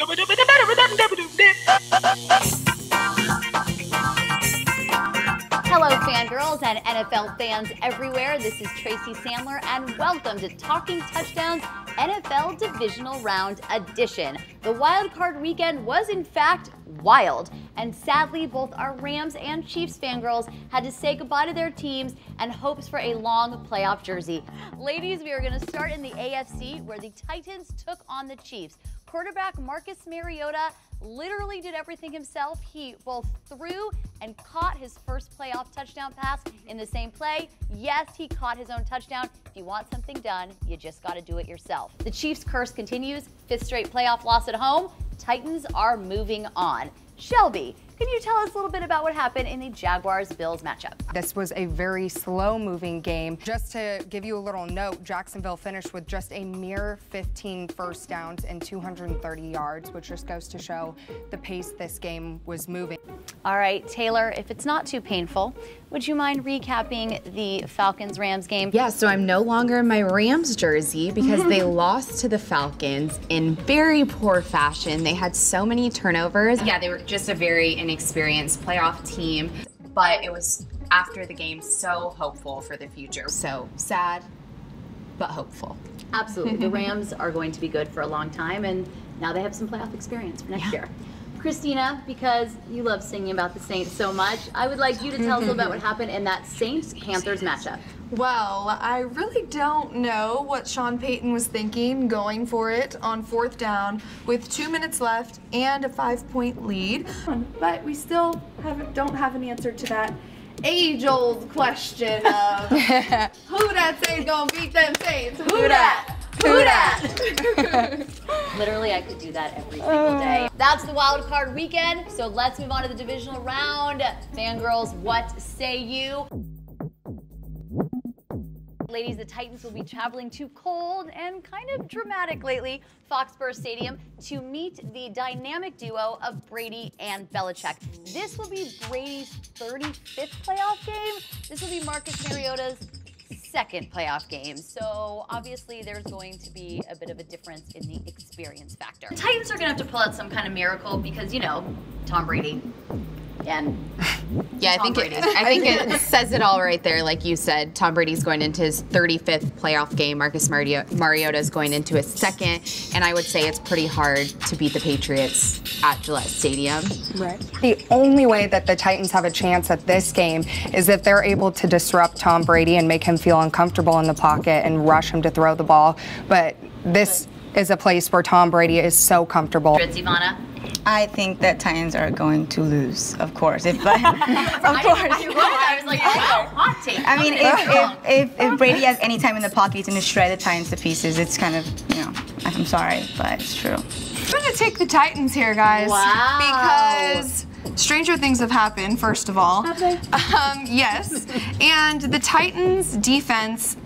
Hello, fangirls and NFL fans everywhere. This is Tracy Sandler, and welcome to Talking Touchdowns NFL Divisional Round Edition. The wild card weekend was, in fact, wild, and sadly, both our Rams and Chiefs fangirls had to say goodbye to their teams and hopes for a long playoff jersey. Ladies, we are going to start in the AFC, where the Titans took on the Chiefs. Quarterback Marcus Mariota literally did everything himself. He both threw and caught his first playoff touchdown pass in the same play. Yes, he caught his own touchdown. If you want something done, you just got to do it yourself. The Chiefs' curse continues. 5th straight playoff loss at home. Titans are moving on. Shelby, can you tell us a little bit about what happened in the Jaguars-Bills matchup? This was a very slow-moving game. Just to give you a little note, Jacksonville finished with just a mere 15 first downs and 230 yards, which just goes to show the pace this game was moving. All right, Taylor, if it's not too painful, would you mind recapping the Falcons-Rams game? Yeah, so I'm no longer in my Rams jersey because they lost to the Falcons in very poor fashion. They had so many turnovers. Yeah, they were just a very inexperienced playoff team, but it was, after the game, so hopeful for the future. So sad, but hopeful. Absolutely. The Rams are going to be good for a long time, and now they have some playoff experience for next year. Christina, because you love singing about the Saints so much, I would like you to tell us a little about what happened in that Saints-Panthers matchup. Well, I really don't know what Sean Payton was thinking going for it on 4th down with 2 minutes left and a 5-point lead. But we still don't have an answer to that age-old question of who that Saints gonna beat them Saints? Who that? Who that? Literally, I could do that every single day. That's the wild card weekend, so let's move on to the divisional round. Fangirls, what say you? Ladies, the Titans will be traveling to cold and kind of dramatic lately Foxborough Stadium to meet the dynamic duo of Brady and Belichick. This will be Brady's 35th playoff game. This will be Marcus Mariota's 2nd playoff game. So obviously there's going to be a bit of a difference in the experience factor. The Titans are going to have to pull out some kind of miracle because, you know, Tom Brady. And yeah, I think it says it all right there. Like you said, Tom Brady's going into his 35th playoff game. Marcus Mariota is going into his 2nd, and I would say it's pretty hard to beat the Patriots at Gillette Stadium. Right. The only way that the Titans have a chance at this game is if they're able to disrupt Tom Brady and make him feel uncomfortable in the pocket and rush him to throw the ball. But this is a place where Tom Brady is so comfortable. Ivana? I think that Titans are going to lose, of course. Of course. I was like, wow, hot take. I mean, if Brady has any time in the pocket, he's going to shred the Titans to pieces. It's kind of, you know, I'm sorry, but it's true. I'm going to take the Titans here, guys. Wow. Because stranger things have happened, first of all. Yes. And the Titans' defense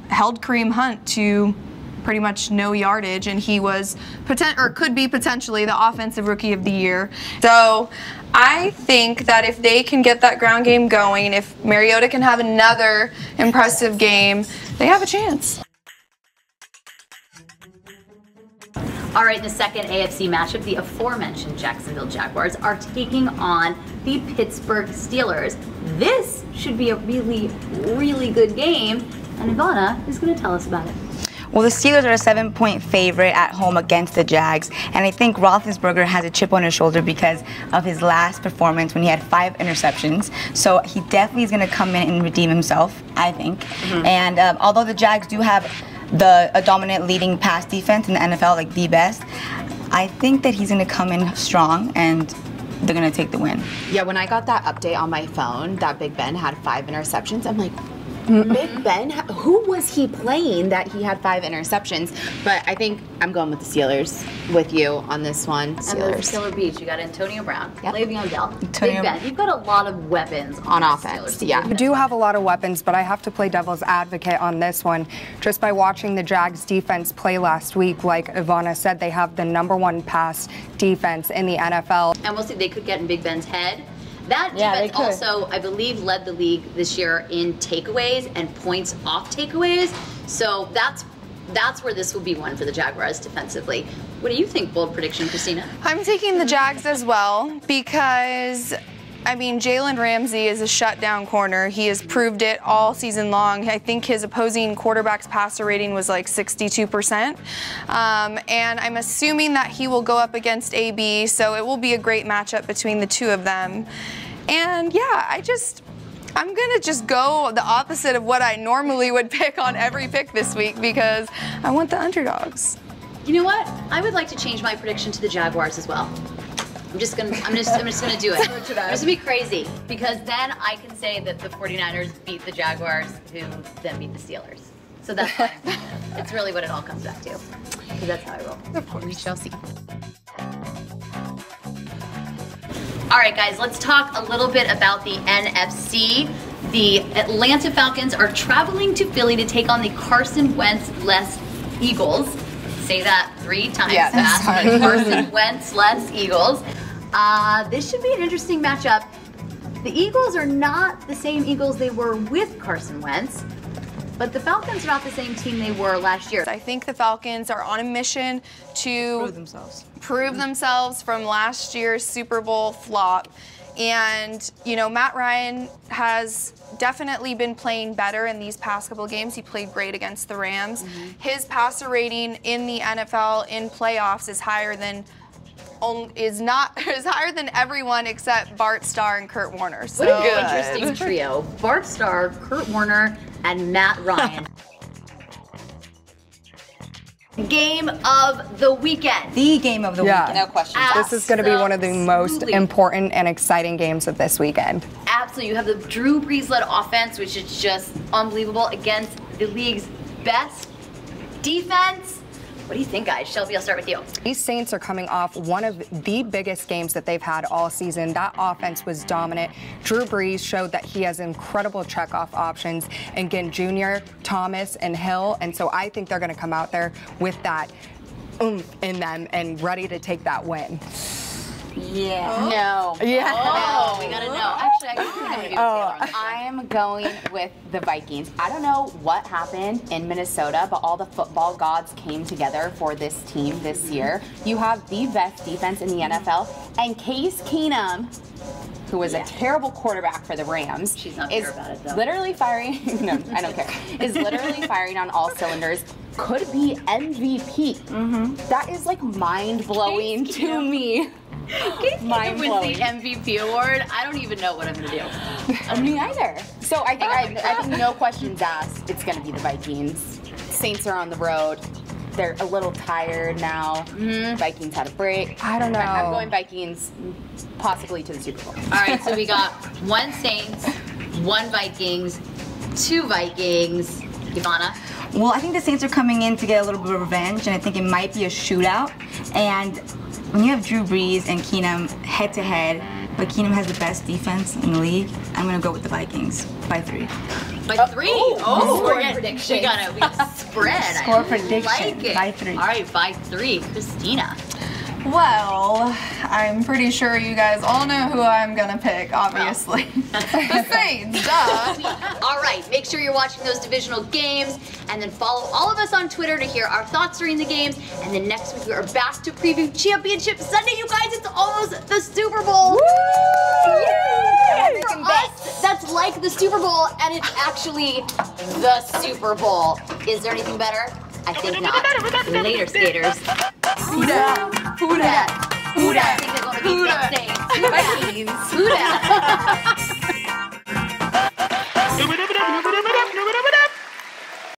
held Kareem Hunt to pretty much no yardage, and he was could be potentially the offensive rookie of the year. So I think that if they can get that ground game going, if Mariota can have another impressive game, they have a chance. All right, in the 2nd AFC matchup, the aforementioned Jacksonville Jaguars are taking on the Pittsburgh Steelers. This should be a really, really good game, and Ivana is going to tell us about it. Well, the Steelers are a 7-point favorite at home against the Jags, and I think Roethlisberger has a chip on his shoulder because of his last performance when he had 5 interceptions. So he definitely is going to come in and redeem himself, I think. And although the Jags do have a dominant leading pass defense in the NFL, like the best, I think that he's going to come in strong and they're going to take the win. Yeah, when I got that update on my phone that Big Ben had 5 interceptions, I'm like, Big Ben? Who was he playing that he had 5 interceptions? But I think I'm going with the Steelers with you on this one. Steelers. And Killer Beach, you got Antonio Brown, Le'Veon Bell, Big Ben. You've got a lot of weapons on offense. Yeah. We do have a lot of weapons, but I have to play devil's advocate on this one. Just by watching the Jags defense play last week, like Ivana said, they have the #1 pass defense in the NFL. And we'll see, they could get in Big Ben's head. That defense also, I believe, led the league this year in takeaways and points off takeaways. So that's where this will be one for the Jaguars defensively. What do you think? Bold prediction, Christina? I'm taking the Jags as well because, I mean, Jalen Ramsey is a shutdown corner. He has proved it all season long. I think his opposing quarterback's passer rating was like 62%. And I'm assuming that he will go up against AB, so it will be a great matchup between the two of them. And yeah, I'm gonna just go the opposite of what I normally would pick on every pick this week because I want the underdogs. You know what? I would like to change my prediction to the Jaguars as well. I'm just gonna do it. I'm just gonna be crazy because then I can say that the 49ers beat the Jaguars, who then beat the Steelers. So that's fine. It's really what it all comes back to. Because that's how I roll. Of course, we shall see. All right, guys, let's talk a little bit about the NFC. The Atlanta Falcons are traveling to Philly to take on the Carson Wentz-less Eagles. Say that 3 times fast. Carson Wentz-less Eagles. This should be an interesting matchup. The Eagles are not the same Eagles they were with Carson Wentz, but the Falcons are not the same team they were last year. I think the Falcons are on a mission to prove themselves from last year's Super Bowl flop. And, you know, Matt Ryan has definitely been playing better in these past couple of games. He played great against the Rams. His passer rating in the NFL in playoffs is higher than everyone except Bart Starr and Kurt Warner. So what an interesting trio. Bart Starr, Kurt Warner, and Matt Ryan. Game of the weekend. The game of the weekend. No question. This is going to be one of the most important and exciting games of this weekend. Absolutely. You have the Drew Brees-led offense, which is just unbelievable, against the league's best defense. What do you think, guys? Shelby, I'll start with you. These Saints are coming off one of the biggest games that they've had all season. That offense was dominant. Drew Brees showed that he has incredible checkoff options, and again, Junior, Thomas, and Hill. And so I think they're going to come out there with that oomph in them and ready to take that win. Yeah. No. Yeah. Oh, we gotta know. Actually, I think I'm gonna be with Taylor on this. I am going with the Vikings. I don't know what happened in Minnesota, but all the football gods came together for this team this year. You have the best defense in the NFL, and Case Keenum, who was a terrible quarterback for the Rams, She's not is sure about it, though. literally firing. No, I don't care. Is literally firing on all cylinders. Could be MVP. That is like mind blowing to me. Case Keenum wins the MVP award. I don't even know what I'm gonna do. Me either. So I think no questions asked. It's gonna be the Vikings. Saints are on the road. They're a little tired now. Vikings had a break. I don't know. I'm going Vikings, possibly to the Super Bowl. All right, so we got 1 Saints, 1 Vikings, 2 Vikings. Ivana? Well, I think the Saints are coming in to get a little bit of revenge, and I think it might be a shootout. And when you have Drew Brees and Keenum head-to-head, but Keenum has the best defense in the league, I'm going to go with the Vikings by 3. By 3? Score prediction. We got a spread. Score prediction Like it. by 3. All right, by 3. Christina. Well, I'm pretty sure you guys all know who I'm gonna pick, obviously. The Saints, duh. All right, make sure you're watching those divisional games, and then follow all of us on Twitter to hear our thoughts during the games. And then next week we are back to preview Championship Sunday. You guys, it's almost the Super Bowl. Woo! Yay! For us, that's like the Super Bowl, and it's actually the Super Bowl. Is there anything better? I think not. Later, skaters. Who dat? Who dat? Who dat? I think they're going to be saying. Who dat?